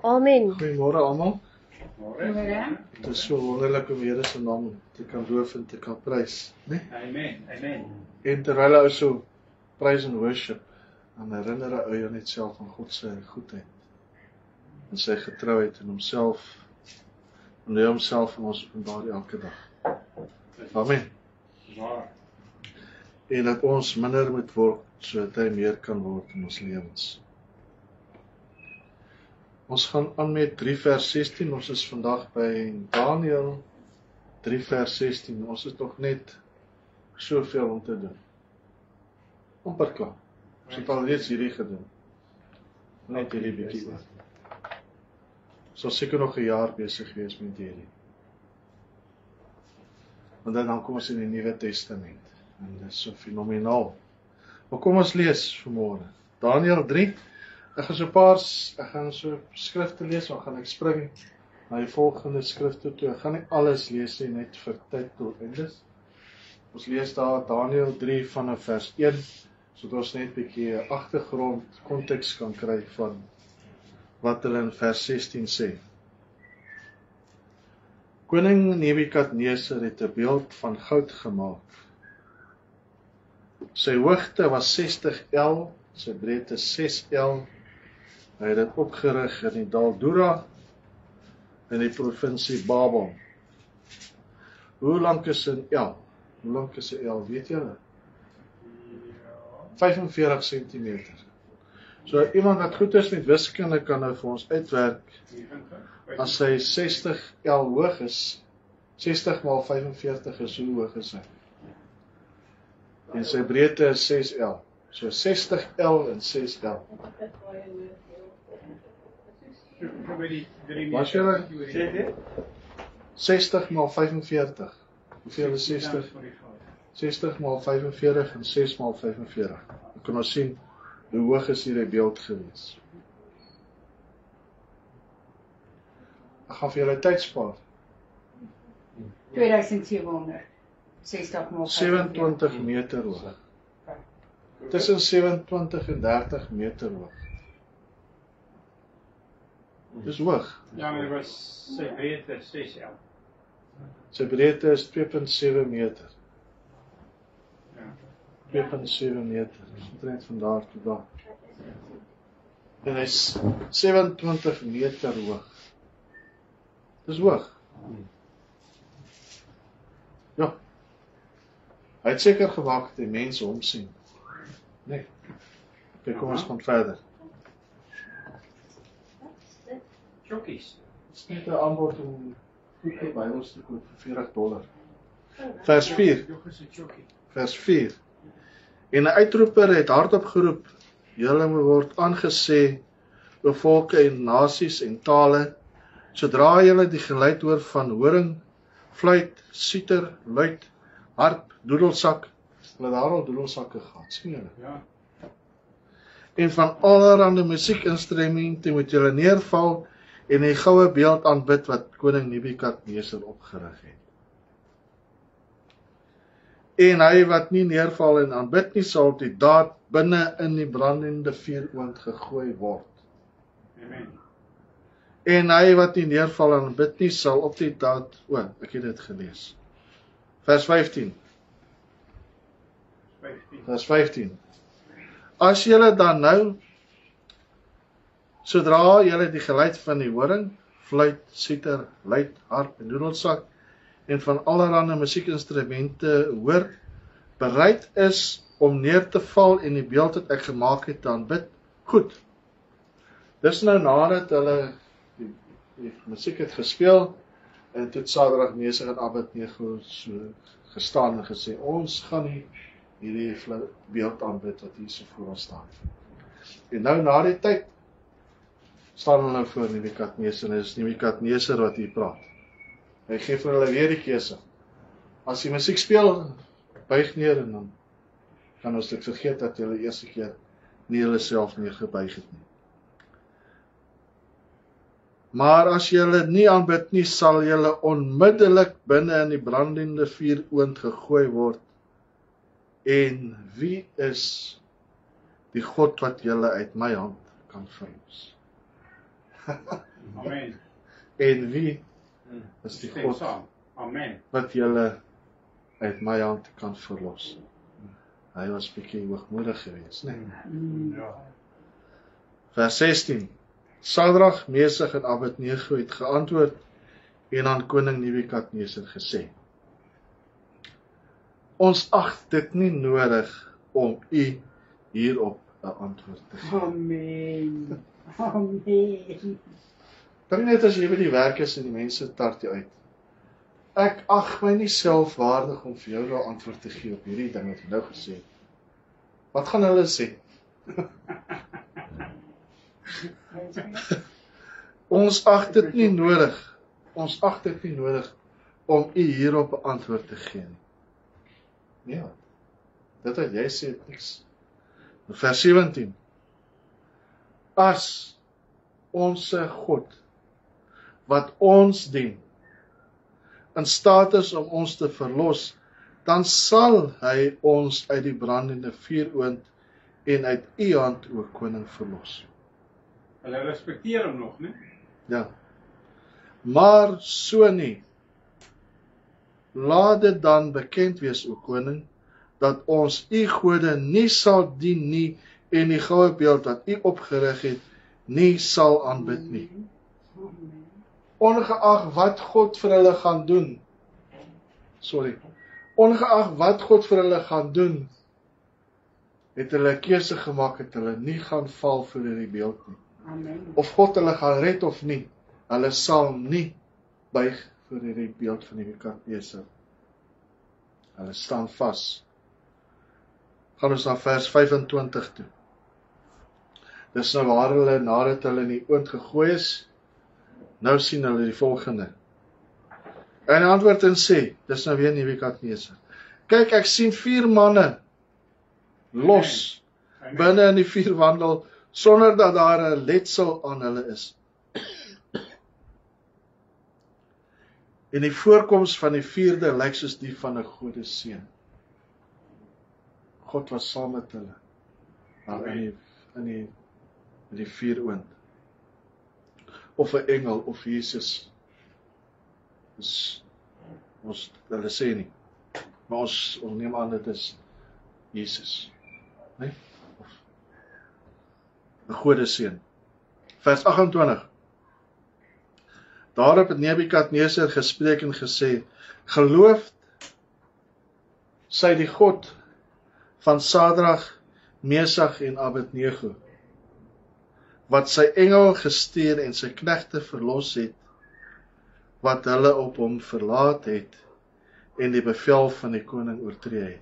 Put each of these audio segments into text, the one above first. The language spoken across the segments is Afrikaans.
Amen. Goeiemôre almal. Môre. Het is so wonderlik om Here se naam te kan loof en te kan prys, né? Amen. Amen. En terwyl hy so praise and worship, dan herinner hy jou net self aan God se goedheid en sy getrouheid in homself, en hy homself aan ons openbaar elke dag. Amen. Waar? En dat ons minder moet word sodat hy meer kan word in ons lewens. Ons gaan aan met 3 vers 16, ons is vandag by Daniël 3 vers 16, ons is nog net soveel om te doen. Amper klaar, ons het al reeds hierdie gedoen, net hierdie bietjie oor. Ons sal seker nog 'n jaar besig wees met hierdie. Want dan kom ons in die Nuwe Testament, en dit is so fenomenaal. Maar kom ons lees vanmôre, Daniël 3, ek gaan so skrifte lees, dan gaan ek spring na die volgende skrifte toe. Ek gaan nie alles lees nie, net vir tyd doeleindes. Ons lees daar Daniël 3 vanaf vers 1, sodat ons net 'n bietjie agtergrond, konteks kan kry van wat hulle in vers 16 sê. Koning Nebukadneser het 'n beeld van goud gemaak. Sy hoogte was 60 el, sy breedte 6 el. Hy het dit opgerig in die dal Dura in die provinsie Babel. Hoe lank is 'n el? Hoe lank is 'n el, weet julle? 45 cm. So iemand wat goed is met wiskunde kan nou vir ons uitwerk, as hy 60 el hoog is, 60 maal 45 is, hoe hoog is hy? En sy breedte is 6 el. So 60 el en 6 el. Was julle? 60 maal 45. Hoeveel is 60? 60 maal 45 en 6 maal 45. Dan kan ons sien hoe hoog is hierdie beeld gewees. Ek gaan vir julle tyd spaar. 2700. 60 maal 27 meter hoog. Tussen 27 en 30 meter hoog. Dis hoog. Ja, maar dit was sy breedte 6 el. Sy breedte is 2.7 meter. Ja. 2.7 meter. Dis omtrent van daar tot daar. En hy's 27 meter hoog. Dis hoog. Ja. Hy het seker gemaak dat die mense hom sien. Nee. Kyk, kom ons gaan verder. Chokkies. Dit is net 'n aanbod om goeie Bybels te koop vir $40. Vers 4. Vers 4. En 'n uitroeper het hardop geroep: julle moet word aangesê, o volke en nasies en tale, sodra julle die geluid hoor van horing, fluit, siter, luit, harp, doedelsak. Hulle daar al doedelsakke gehad, sien julle? Ja. En van allerhande musiekinstrumente moet julle neerval en die goue beeld aanbid wat koning Nebukadneser opgerig het. En hy wat nie neerval en aanbid nie, sal op die daad binne in die brandende vuuroond gegooi word. Amen. En hy wat nie neerval en aanbid nie, sal op die daad, ek het dit gelees. Vers 15. Vers 15. As julle dan nou, sodra julle die geluid van die horing, fluit, siter, luit, harp en doedelsak en van allerhande musiekinstrumente hoor, bereid is om neer te val en die beeld wat ek gemaak het te aanbid, goed. Dis nou nadat hulle die musiek het gespeel en toe Sadrag, Mesach en Abednego so gestaan en gesê, ons gaan nie hierdie beeld aanbid wat hier so voor ons staan. En nou na die tyd staan hulle nou voor Nebukadneser, en dit is Nebukadneser wat hier praat. Hy gee vir hulle weer die keuse. As die musiek speel, buig neer en dan kan ons dit vergeet dat julle eerste keer nie julle self neergebuig het nie. Maar as julle nie aanbid nie, sal julle onmiddellik binne in die brandende vuuroond gegooi word. En wie is die God wat julle uit my hand kan verlos? Amen. En wie is die Stem God saam. Amen. wat julle uit my hand kan verlos? Hy was bietjie hoogmoedig geweest, né? Ja. Vers 16. Sadrag, Mesach en Abednego het geantwoord en aan koning Nebukadneser gesê: Ons ag dit nie nodig om u hierop 'n antwoord te gee. Amen. Amen. Dink net as jy by die werk is en die mense tart jou uit. Ek ag my nie self waardig om vir jou 'n antwoord te gee op hierdie ding wat jy nou gesê het. Wat gaan hulle sê? Ons ag dit nie nodig. Ons ag dit nie nodig om u hierop 'n antwoord te gee nie. Ja. Dit wat jy sê het niks. Vers 17. As ons God wat ons dien in staat is om ons te verlos, dan sal hy ons uit die brandende vuuroond en uit u hand, o koning, verlos. Hulle respekteer hom nog, né? Ja. Maar so nie. Laat dit dan bekend wees, o koning, dat ons u gode nie sal dien nie en die goue beeld wat u opgerig het, nie sal aanbid nie. Ongeag wat God vir hulle gaan doen. Ongeag wat God vir hulle gaan doen, het hulle 'n keuse gemaak dat hulle nie gaan val voor hierdie beeld nie. Amen. Of God hulle gaan red of nie, hulle sal nie buig voor hierdie beeld van Nebukadneser. Hulle staan vas. Gaan ons na vers 25 toe. Dis nou waar hulle, nadat hulle in die oond gegooi is, nou sien hulle die volgende. En hy antwoord en sê, dis nou weer Nebukadneser: Kyk, ek sien 4 manne los Amen. binne in die vuur wandel, sonder dat daar 'n letsel aan hulle is. En die voorkoms van die 4de lyk soos die van 'n godeseun. God was saam met hulle daar in die vuuroond. Of 'n engel of Jesus. Hulle sê nie. Maar ons neem aan dit is Jesus. Nee? Of 'n godeseun. Vers 28. Daarop het Nebukadneser gespreek en gesê: Geloof sy die God van Sadrag, Mesach en Abednego, wat sy engel gestuur en sy knegte verlos het, wat hulle op hom verlaat het en die bevel van die koning oortree het.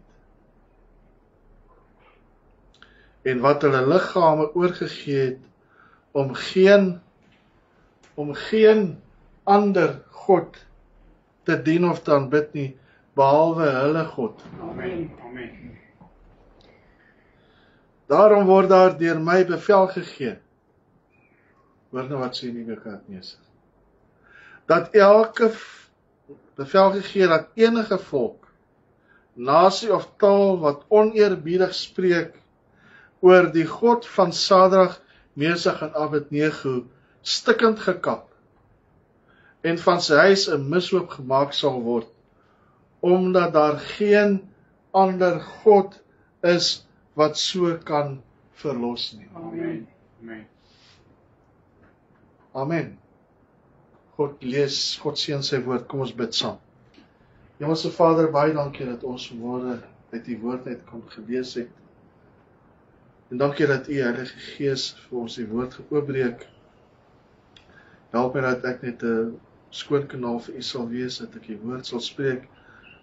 En wat hulle liggame oorgegee het om geen ander God te dien of te aanbid nie, behalwe hulle God. Amen. Amen. Daarom word daar deur my bevel gegee. Hoor nou wat sê Nebukadneser. Dat bevel gegee dat enige volk, nasie of taal wat oneerbiedig spreek oor die God van Sadrag, Mesach en Abednego stikkend gekap en van sy huis 'n mishoop gemaak sal word, omdat daar geen ander God is wat so kan verlos nie. Amen. Amen. Amen. God seën sy woord. Kom ons bid saam. Hemelse Vader, baie dankie dat ons vanmôre uit die woord uit kon gelees het. En dankie dat U Heilige Gees vir ons die woord geoopbreek. Help my dat ek net 'n skoon kanaal vir U sal wees, dat ek die woord sal spreek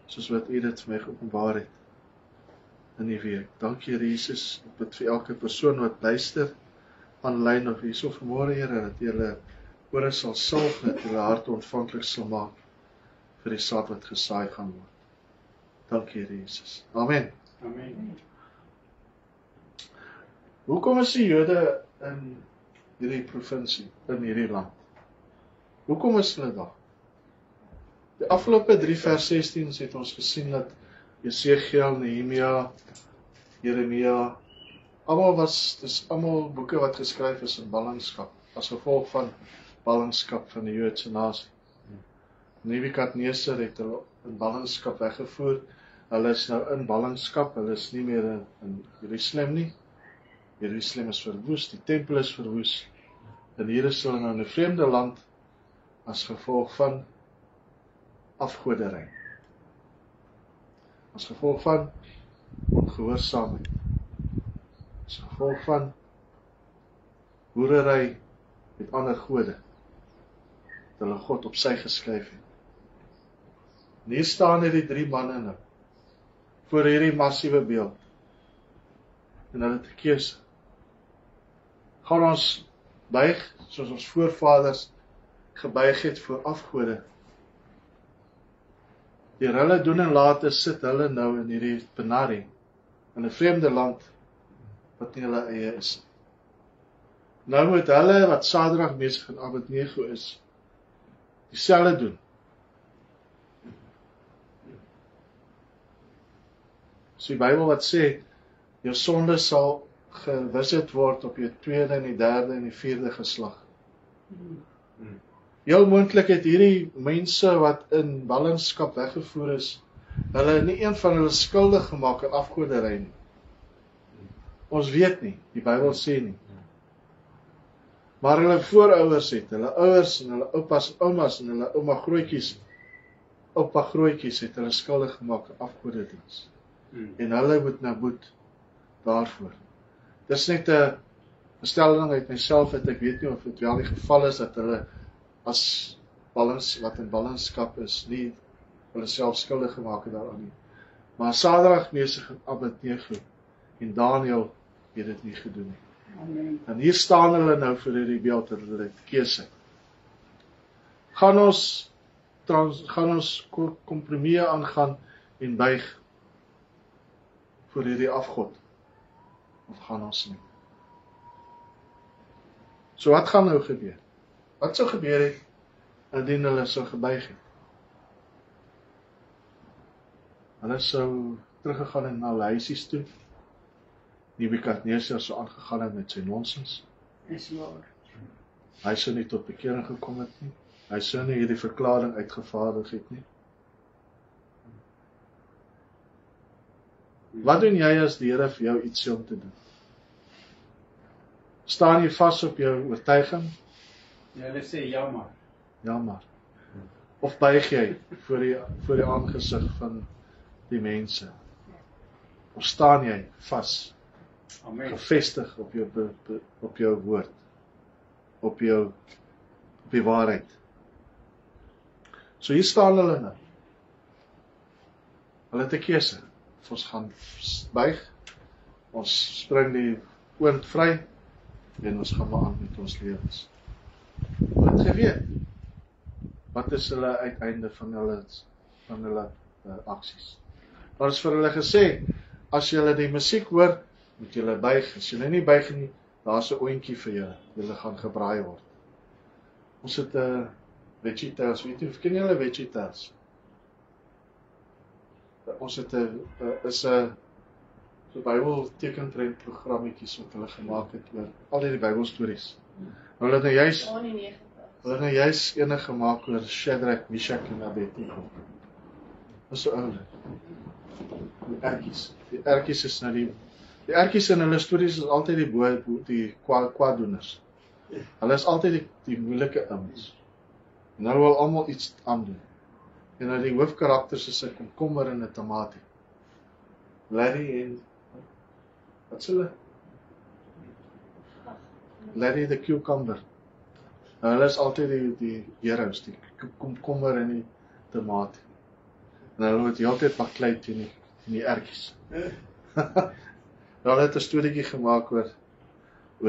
soos wat U dit vir my geopenbaar het in die week. Dankie Here Jesus. Ek bid vir elke persoon wat luister aanlyn of hierso vanmôre, Here, dat U hulle ore sal salf, dat hulle harte ontvanklik sal maak vir die saad wat gesaai gaan word. Dankie Here Jesus. Amen. Amen. Hoekom is die Jode in hierdie provinsie, in hierdie land? Hoekom is hulle daar? Die afgelope 3 vers 16 het ons gesien dat Jesegiel, Nehemia, Jeremia, dis almal boeke wat geskryf is in ballingskap, as gevolg van ballingskap van die Joodse nasie. Nebukadneser het hulle in ballingskap weggevoer. Hulle is nou in ballingskap, hulle is nie meer in Jerusalem nie. Jerusalem is verwoes, die tempel is verwoes. En hier is hulle nou in 'n vreemde land as gevolg van afgoderry. As gevolg van ongehoorsaamheid. As gevolg van boerery met ander gode. Dat hulle God op sy geskryf het. En hier staan die 3 manne nou voor hierdie massiewe beeld. En hulle het 'n keuse. Gaan ons buig soos ons voorvaders gebuig het voor afgode. Deur hulle doen en late sit hulle nou in hierdie penarie, in 'n vreemde land, wat nie hulle eie is. Nou moet hulle, wat Sadrag, Mesach en Abednego is, dieselfde doen. So die Bybel wat sê, jou sonde sal gewisit word op jou 2de en die 3de en die 4de geslag. Heel moontlik het hierdie mense wat in ballingskap weggevoer is, hulle nie een van hulle skuldig gemaak aan afgoderry nie. Ons weet nie, die Bybel sê nie. Maar hulle voorouers het, hulle ouers en hulle oupas en oumas en hulle oupa grootjies het hulle skuldig gemaak aan afgodediens. En hulle moet nou boet daarvoor. Dis net 'n stelling uit myself, dat ek weet nie of dit wel die geval is, dat hulle as wat in ballingskap is, nie hulle self skuldig gemaak het daaraan nie. Maar Sadrag, Mesach en Abednego en Daniël het dit nie gedoen nie. Amen. En hier staan hulle nou vir hierdie beeld, hulle het keuse. Gaan ons kompromie aangaan en buig vir hierdie afgod, of gaan ons nie? So wat gaan nou gebeur? Wat sou gebeur het, indien hulle sou gebuig het? Hulle sou teruggegaan en na hulle huisies toe. Nebukadneser sou aangegaan het met sy nonsens. Is waar. Hy sou nie tot bekering gekom het nie. Hy sou nie hierdie verklaring uitgevaardig het nie. Wat doen jy as die Here vir jou iets sê om te doen? Staan jy vas op jou oortuiging? Hulle sê ja maar. Ja maar. Of buig jy voor die aangesig van die mense? Of staan jy vas, Amen. gevestig op jou woord, op die waarheid? So hier staan hulle nou. Hulle het 'n keuse. Of ons gaan buig, ons spring die oond vry, en ons gaan maar aan met ons lewens. Hulle het geweet, wat is hulle uiteinde van hulle aksies. Daar is vir hulle gesê, as julle die musiek hoor, moet julle buig. As julle nie buig nie, daar is 'n oontjie vir julle. Julle gaan gebraai word. Ons het VeggieTales, weet jy, ken julle VeggieTales? Ons het so Bybel tekenprent programmetjies wat hulle gemaak het oor al die Bybelstories. Hulle het nou juis ene gemaak oor Shadrach, Meshach en Abednego. Dis so oulik. Die ertjies is nou die ertjies in hulle stories is altyd die kwaaddoeners. Hulle is altyd die moeilike ouens. En hulle wil almal iets aandoen. En nou die hoofkarakters is 'n komkommer en 'n tamatie. Larry en wat sê hulle? Larry the cucumber. Nou, hulle is altyd die heroes, die komkommer en die tamatie. En hulle moet heeltyd baklei teen die ertjies. Hulle het 'n storieetjie gemaak oor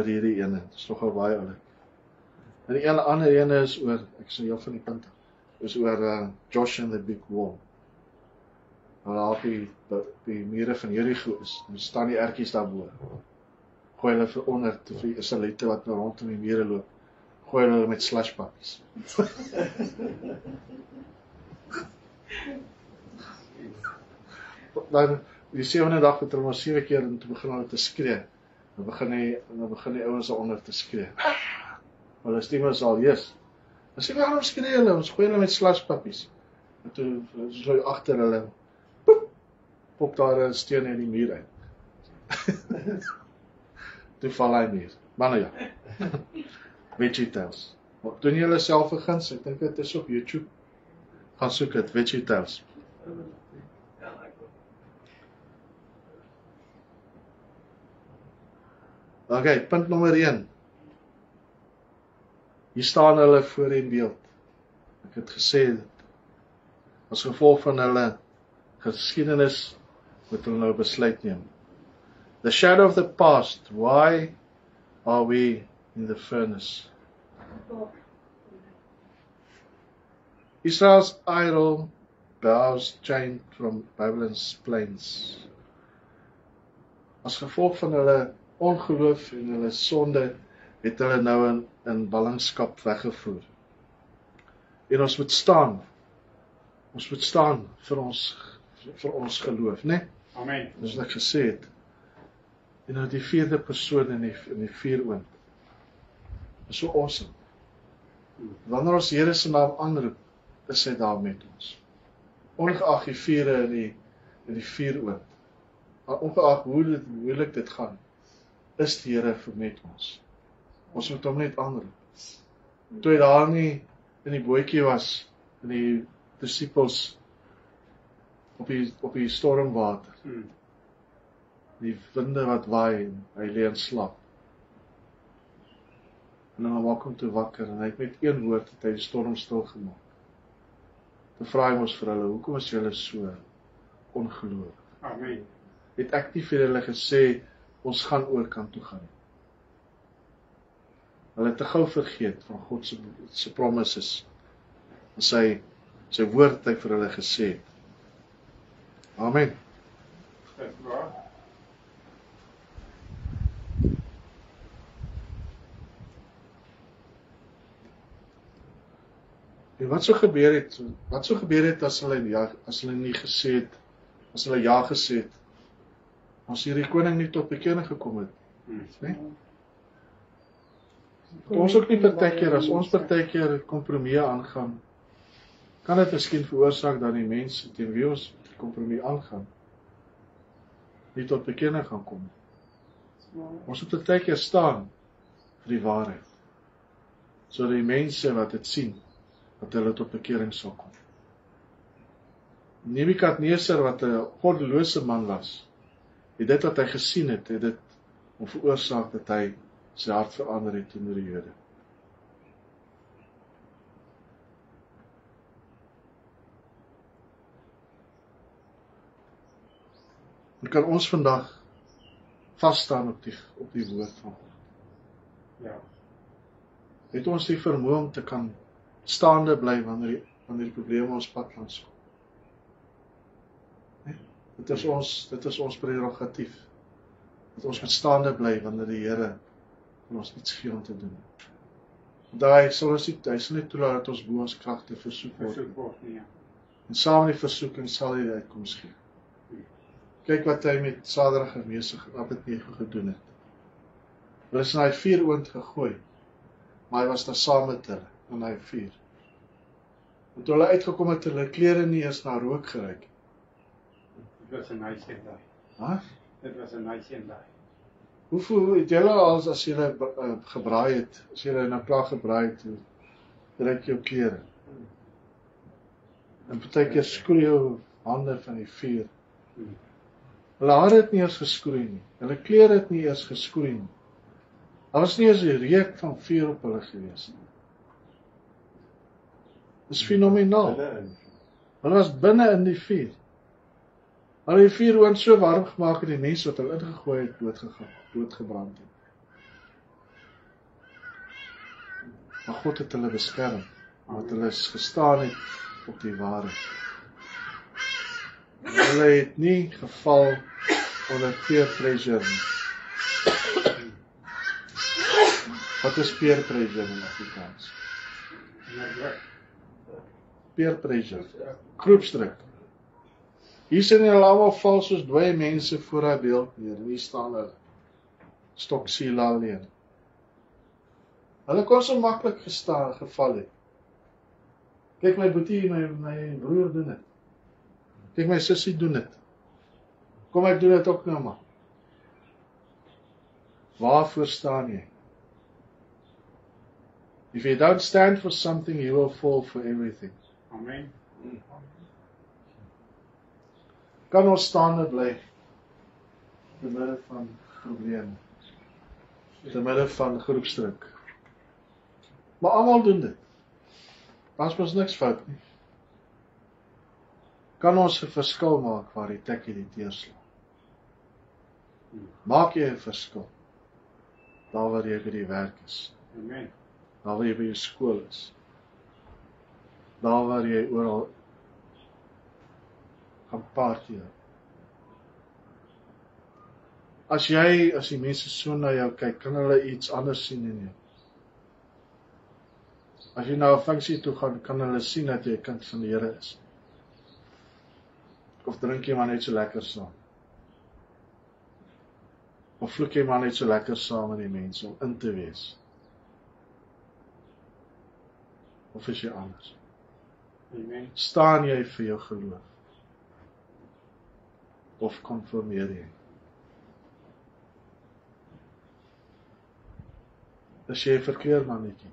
hierdie ene. Dit is nogal baie oulik. En die ander ene is oor, ek sê heel van die punte, is oor Josh and the Big Wall. Waar die mure van Jericho is, dan staan die ertjies daarbo. Gooi hulle vir onder, te vir Israeliete wat nou rondom die mure loop. Gooi hulle met slashpappies. Dan die 7de dag het hulle maar 7 keer en toe begin hulle te skree. Dan begin die ouens daaronder te skree. Hulle stemme is al, yes, As jy waarom skree hulle, ons gooi hulle met slashpappies. En toe slooi agter hulle, poep, pop daar 'n steen in die muur uit. Toe val hy muur. Maar nou ja. VeggieTales. Doen julle self 'n guns, ek dink dit is op YouTube. Gaan soek dit, VeggieTales. Okay, punt nommer 1. Hier staan hulle voor in beeld. Ek het gesê, as gevolg van hulle geskiedenis, moet hulle nou besluit neem. The shadow of the past, why are we in the furnace? Israel's idol bows chained from Babylon's plains. As gevolg van hulle ongeloof en hulle sonde, het hulle nou in ballingskap weggevoer. En ons moet staan. Ons moet staan vir ons geloof, né? Amen. Dis wat ek gesê het. En nou die 4de persoon in die vuuroond. Is so awesome. Wanneer ons Here se naam aanroep, is hy daar met ons. Ongeag die vure in die vuuroond. Ongeag hoe moeilik dit gaan, is die Here vir met ons. Ons moet hom net aanroep. Toe hy daar nie in die bootjie was, in die disippels op die stormwater. Die winde wat waai en hy lê in slaap. En dan maak hom toe wakker en hy het met een woord het hy die storm stil gemaak. Dan vra hy ons vir hulle, hoekom is julle so ongeloof? Amen. Het ek nie vir hulle gesê, ons gaan oor kant toe gaan. Hulle het te gou vergeet van God se promises. En sy woord het hy vir hulle gesê. Amen. Dis waar. En wat sou gebeur het as hulle nie gesê het, as hulle ja gesê het, as hierdie koning nie tot bekering gekom het, né? Ons ook nie partykeer, as ons partykeer kompromieë aangaan, kan dit miskien veroorsaak dat die mense teen wie ons kompromie aangaan, nie tot bekering gaan kom. Ons moet partykeer staan vir die waarheid, sodat die mense wat dit sien, dat hulle tot bekering sal kom. Nebukadneser, wat 'n goddelose man was, het dit wat hy gesien het dit om veroorsaak dat hy sy hart verander het teenoor die Jode. En kan ons vandag vasstaan op die woord van God? Ja. Het ons die vermoë om te kan staande bly wanneer die probleme ons pad langs kom? Nee? Dit is ons prerogatief. Dat ons moet staande bly wanneer die Here vir ons iets gee om te doen. Want hy sal nie toelaat dat ons bo ons kragte versoek word. En saam met die versoeking sal hy die uitkoms gee. Kyk wat hy met Sadrag en Mesach en Abednego gedoen het. Hulle is na die vuuroond gegooi, maar hy was daar saam met hulle in hy vuur. En toe hulle uitgekom het, hulle klere nie eens na rook geruik. Dit was 'n nice dag. Wat? Dit was 'n nice dag. Hoeveel het julle as julle gebraai het, as julle nou klaar gebraai het, ruik jou klere? En partykeer skroei jou hande van die vuur. Hulle hare het nie eers geskroei nie. Hulle klere het nie eers geskroei nie. Daar was nie eens die reuk van vuur op hulle gewees nie. Dis fenomenaal. Hulle was binne in die vuur. Hulle die vuuroond so warm gemaak het die mense wat hulle ingegooi het doodgebrand het. Maar God het hulle beskerm, omdat hulle gestaan het op die waarheid. Hulle het nie geval onder peer pressure nie. Wat is peer pressure in Afrikaans? Peer pressure, groepsdruk. Hier sien hulle almal val soos dooie mense voor hy beeld neer, en hier staan hulle, stoksiel alleen. Hulle kon so maklik geval het, Kyk my boetie, my broer doen dit. Kyk my sussie doen dit. Kom ek doen dit ook nou maar. Waarvoor staan jy? If you don't stand for something, you will fall for everything. Amen. Kan ons staande bly te midde van probleme, te midde van groepsdruk. Maar almal doen dit. Daar's mos niks fout nie. Kan ons 'n verskil maak waar die tikkie die teerslaan? Maak jy 'n verskil? Daar waar jy by die werk is. Amen. Daar waar jy by jou skool is. Daar waar jy oral gaan party. As die mense so na jou kyk, kan hulle iets anders sien in jou. As jy na 'n funksie toe gaan, kan hulle sien dat jy 'n kind van die Here is. Of drink jy maar net so lekker saam. Of vloek jy maar net so lekker saam met die mense om in te wees. Of is jy anders? Amen. Staan jy vir jou geloof? Of konformeer jy? Is jy 'n verkeermannetjie?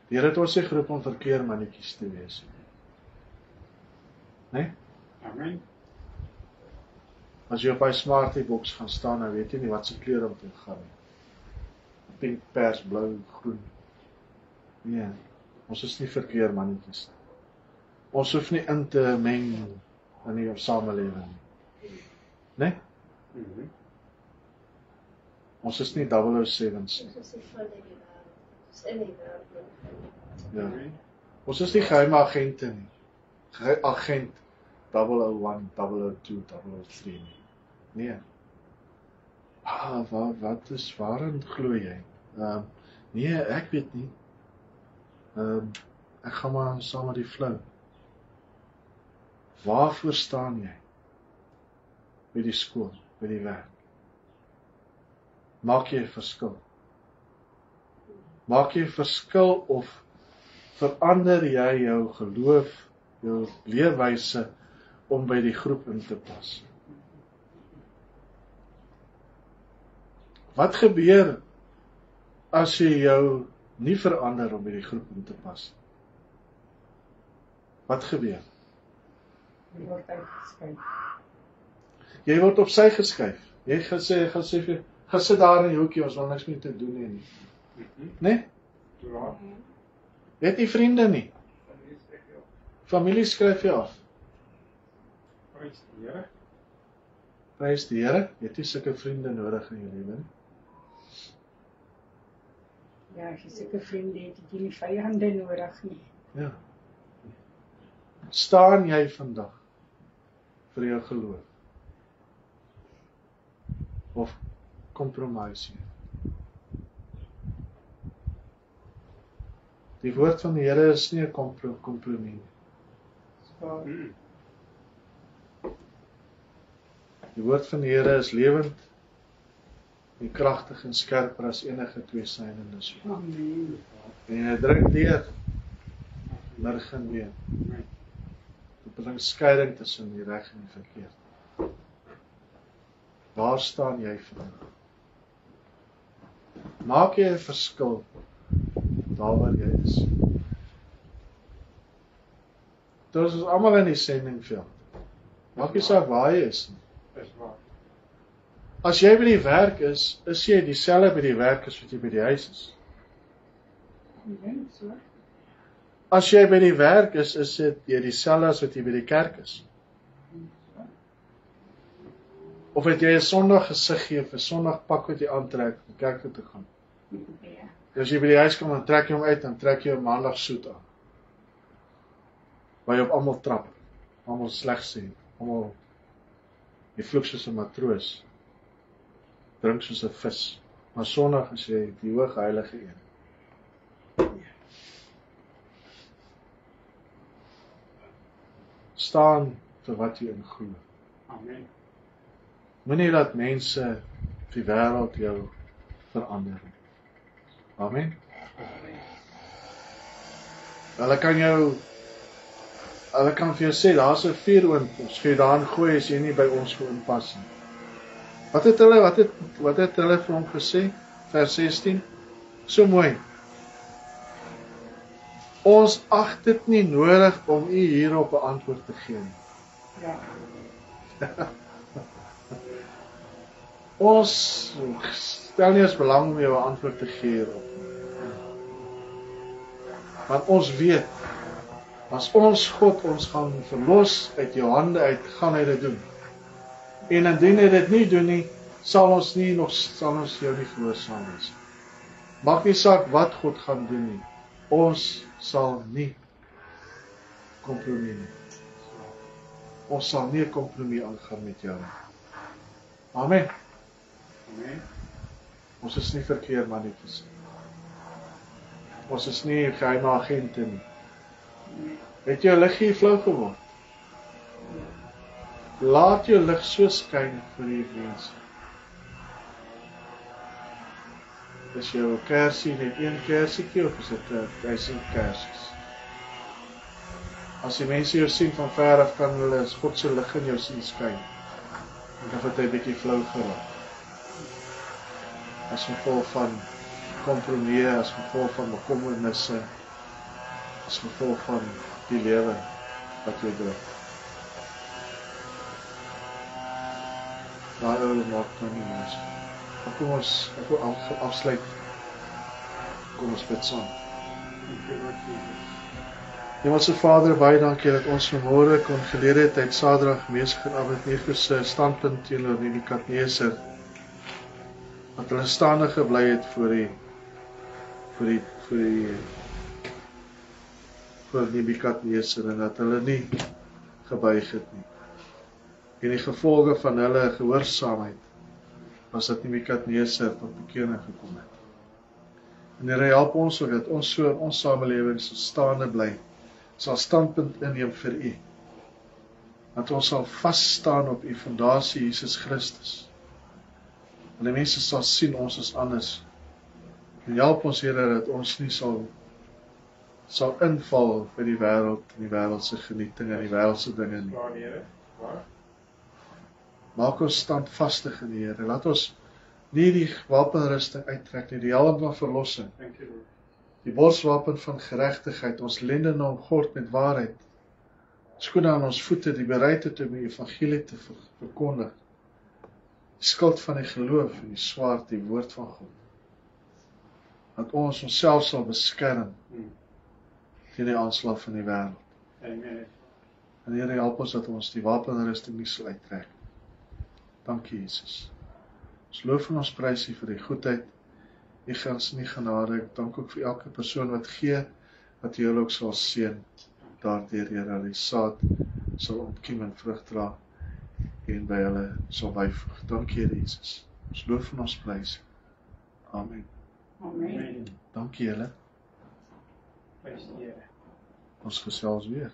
Die Here het ons nie geroep om verkeermannetjies te wees. Nee? Amen. As jy op hy Smartie boks gaan staan, dan weet jy nie wat se kleur om te gaan nie. Pink, pers, blou, groen. Nee, ons is nie verkeermannetjies nie. Ons hoef nie in te meng in die samelewing nie. Nee? Mhm. Ons is nie 007's nie. Ons is nie van die wêreld. Ons is in die wêreld. Ja. Amen. Ons is nie geheime agente nie. Agent 001, 002, 003 nie. Nee. Waarin glo jy? Nee, ek weet nie. Ek gaan maar saam met die flow. Waarvoor staan jy? By die skool, by die werk. Maak jy 'n verskil? Maak jy 'n verskil of verander jy jou geloof, jou leefwyse om by die groep in te pas? Wat gebeur as jy jou nie verander om by die groep in te pas? Wat gebeur? Die word uitgeskryf. Jy word op sy geskuif. Jy gaan sê, gaan sit daar in die hoekie, ons wil niks meer te doen hê nie. Nee? Ja. Jy het nie vriende nie. Familie skryf jou af. Prys die Here. Prys die Here, jy het nie sulke vriende nodig in jou lewe nie. Ja, as jy sulke vriende het, het jy nie vyande nodig nie. Ja. Staan jy vandag vir jou geloof? Of compromise jy? Die woord van die Here is nie 'n kompromie nie. Mhm. Die woord van die Here is lewend en kragtig en skerper as enige tweesnydende swaard. Amen. En hy dring deur lig en been. Amen. Dit bring skeiding tussen die reg en die verkeerd. Waar staan jy vandag? Maak jy 'n verskil daar waar jy is? Dit is almal in die sendingveld. Maak nie saak waar jy is nie. Dis waar. As jy by die werk is jy dieselfde by die werk as wat jy by die huis is. Amen, so. As jy by die werk is jy dieselfde as wat jy by die kerk is. Of het jy 'n Sondag gesig gee of 'n Sondag pak wat jy aantrek om kerk toe te gaan. Ja. As jy by die huis kom, dan trek jy hom uit, dan trek jy 'n Maandag soet aan. Waar jy op almal trap, almal sleg sê, almal jy vloek soos 'n matroos, drink soos 'n vis. Maar Sondag is jy die hoog heilige een. Staan vir wat jy in glo. Amen. Moenie dat mense die wêreld jou verander nie. Amen. Hulle kan vir jou sê, daar's 'n vuuroond, ons gaan jou daarin gooi as jy nie by ons wil inpas nie. Wat het hulle vir hom gesê? Vers 16. So mooi. Ons ag dit nie nodig om u hierop 'n antwoord te gee nie. Ja. Ons stel nie eens belang om jou 'n antwoord te gee hierop. Want ons weet, as ons God ons gaan verlos uit jou hande uit, gaan hy dit doen. En indien hy dit nie doen nie, sal ons jou nie gehoorsaam wees. Maak nie saak wat God gaan doen nie. Ons sal nie kompromie nie. Ons sal nie 'n kompromie aangaan met jou nie. Amen. Amen. Ons is nie verkeerd manifesteer. Ons is nie geheime agente nie. Het jou lig hier flou geword? Laat jou lig so skyn vir die mense. Is jou kersie net een kersietjie of is dit 1000 kersies? As die mense jou sien van ver af, kan hulle God se lig in jou sien skyn. Of het hy bietjie flou geraak? As gevolg van kompromie, as gevolg van bekommernisse, as gevolg van die lewe wat jy dra. Daai ou maak nou nie mens. Kom ons, ek wil afsluit. Kom ons bid saam. Hemelse Vader, baie dankie dat ons vanmôre kon geleer het uit Sadrag, Mesach en Abednego se standpunt teenoor Nebukadneser. Dat hulle staande gebly het voor Nebukadneser en dat hulle nie gebuig het nie. En die gevolge van hulle gehoorsaamheid was dat Nebukadneser tot bekering gekom het. En Here, help ons sodat ons so in ons samelewing sal staande bly, sal standpunt inneem vir U. Dat ons sal vas staan op U fondasie Jesus Christus. En die mense sal sien ons is anders. En help ons Here dat ons nie sal inval by die wêreld en die wêreldse genieting en die wêreldse dinge nie. Waar die Here? Waar? Maak ons standvastig in die Here. Laat ons nie die wapenrusting uittrek nie, die helm van verlossing, Dank U, Lord. die borswapen van geregtigheid, ons lendene omgord met waarheid, skoene aan ons voete, die bereidheid om die evangelie te verkondig, die skild van die geloof en die swaard, die woord van God. Dat ons onsself sal beskerm teen die aanslag van die wêreld. Amen. En Here, help ons dat ons die wapenrusting nie sal uittrek. Dankie Jesus. Ons loof en ons prys U vir die goedheid, U guns en U genade. Ek dank ook vir elke persoon wat gee, dat U hulle ook sal seën. Daardeur Here, die saad sal ontkiem en vrug dra en by hulle sal byvoeg. Dankie Here Jesus. Ons loof en ons prys U. Amen. Amen. Dankie julle. Prys die Here. Ons gesels weer.